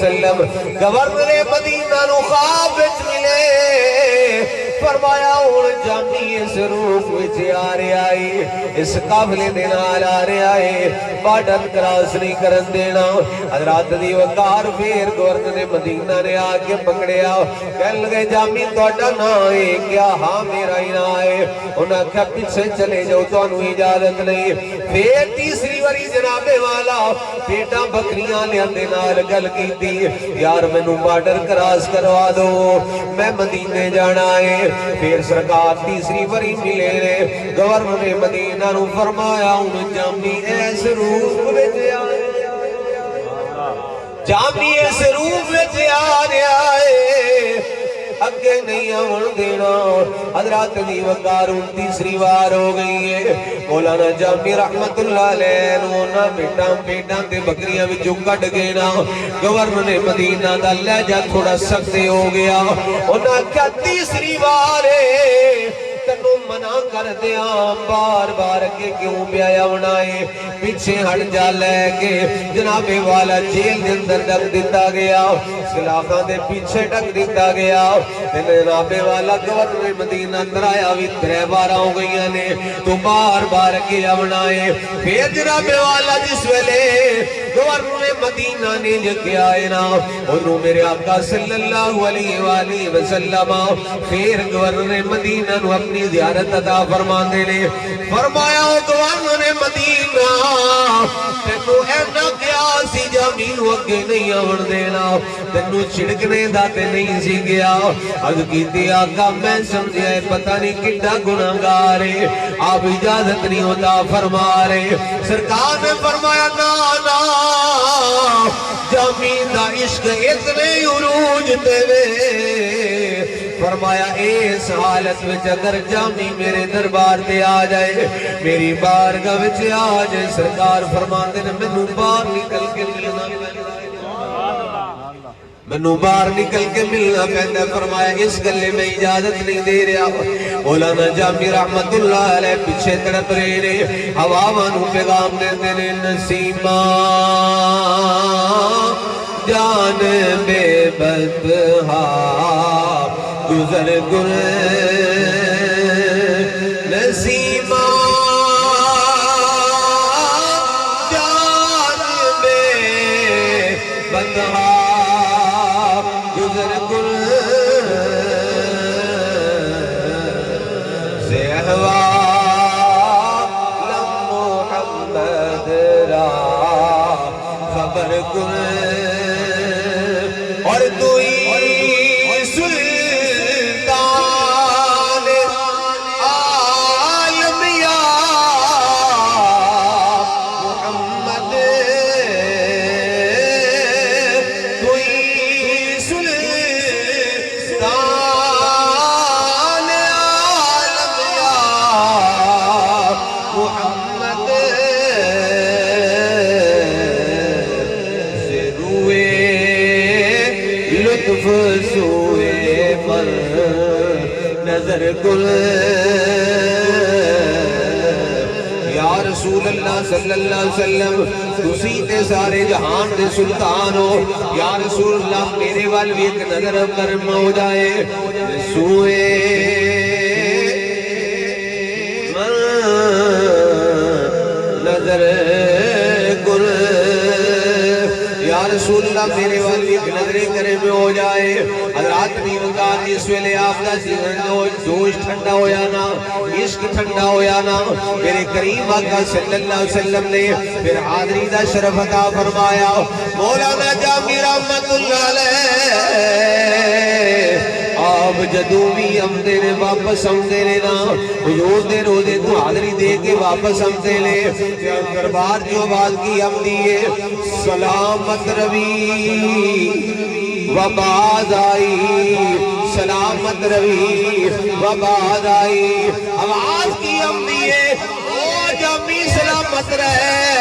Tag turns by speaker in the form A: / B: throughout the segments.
A: وسلم گورنر مدینہ نو خواب وچ ملے فرمایا ہن جامی اس روح وچ آ رہا ہے اس قافلے دے نال آ رہا ہے بارڈر کراس نہیں کرن دینا حضرات دی وقار پھر گورنر مدینہ نے آ کے پکڑیا کہن لگے جامی تہاڈا نام ہے کیا ہاں میرا ہی نام ہے انہاں کہا پیچھے چلے جاؤ تانوں اجازت نہیں پھر تیسری باری جناب والا بیٹا بکریاں لیاندے نال گل کیتی یار مینوں بارڈر کراس کروا دو میں مدینے جانا ہے پھر سرکار تیسری باری ملے نے گورنر مدینہ نو فرمایا ہن جامی ایس روح وچ جامی اس روح وچ آ رہا ہے اگے نہیں آن دینا حضرات دی وقار تیسری بار ہو گئی ہے مولانا جامی رحمت اللہ علیہ نونا بیٹاں تے بکریاں وچوں کڈ گئے نا گورنر مدینہ دا لہجہ تھوڑا سخت ہو گیا انہاں کیا تیسری بار تنو منع کر دیا بار بار کے کیوں بیایا بنائے پیچھے ہٹ جا لے کے جناب والا جیل دے اندر ڈک دیتا گیا سلاخاں دے پیچھے ڈک دیتا گیا جناب والا گورنر مدینہ اندر آیا بھی 3 بار ہو گئی نے تو بار بار کیا بنائے پھر جناب والا جس ویلے گورنر مدینہ نے لکھے آئے نا انہوں میرے آقا صلی اللہ علیہ وآلہ وسلم پھر گورنر مدینہ نو اپنی زیارت عطا فرماندے نے فرمایا گورنر مدینہ تینو اینا کیا سی جامین وگے نہیں آن دینا تینو چھڑکنے داتے نہیں سی گیا عرض کیتی آقا میں سمجھے پتہ نہیں کتا گناہگار ہے آپ اجازت نہیں ہوتا فرما رہے سرکار نے فرمایا نا جامین دا عشق اتنے عروج دے فرمایا اس حالت وچ اگر جامی میرے دربار تے آ جائے میری بارگاہ وچ آ جائے سرکار فرماندے نے مینوں باہر نکل کے ملنا مینوں باہر نکل کے ملنا پیندا فرمایا اس گلے میں اجازت نہیں دے رہا مولانا جامی رحمت اللہ علیہ پیچھے تڑپ رہے نے ہواواں نو پیغام دیندے نے نسیماں جان بے بدبہا گزر گر نسیمہ جان بے بدبہا گزر گر زہوا لم محمد را خبر گر اور توئی سوئے پر نظر گل یا رسول اللہ صلی اللہ علیہ وسلم تسی تے سارے جہان دے سلطان ہو یا رسول اللہ میرے وال بھی ایک نظر کرم ہو جائے سوئے نظر گل یا رسول اللہ میرے والی ایک نظریں کرے میں ہو جائے حضرات بھی وقات اس ویلے آپ کا جوش ٹھنڈا ہو جانا عشق ٹھنڈا ہو جانا میرے کریم آقا صلی اللہ علیہ وسلم نے پھر حاضری دا شرف عطا فرمایا مولانا جامی رحمت اللہ علیہ آپ جدو بھی آمدے نے واپس آمدے نے نا حضور دے روزے تو حاضری دے کے واپس آمدے نے دربار جو بات کی آمدی ہے سلامت روی وباد آئی سلامت روی وباد آئی آواز کی آمدی ہے او جامی سلامت رہے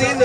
A: 3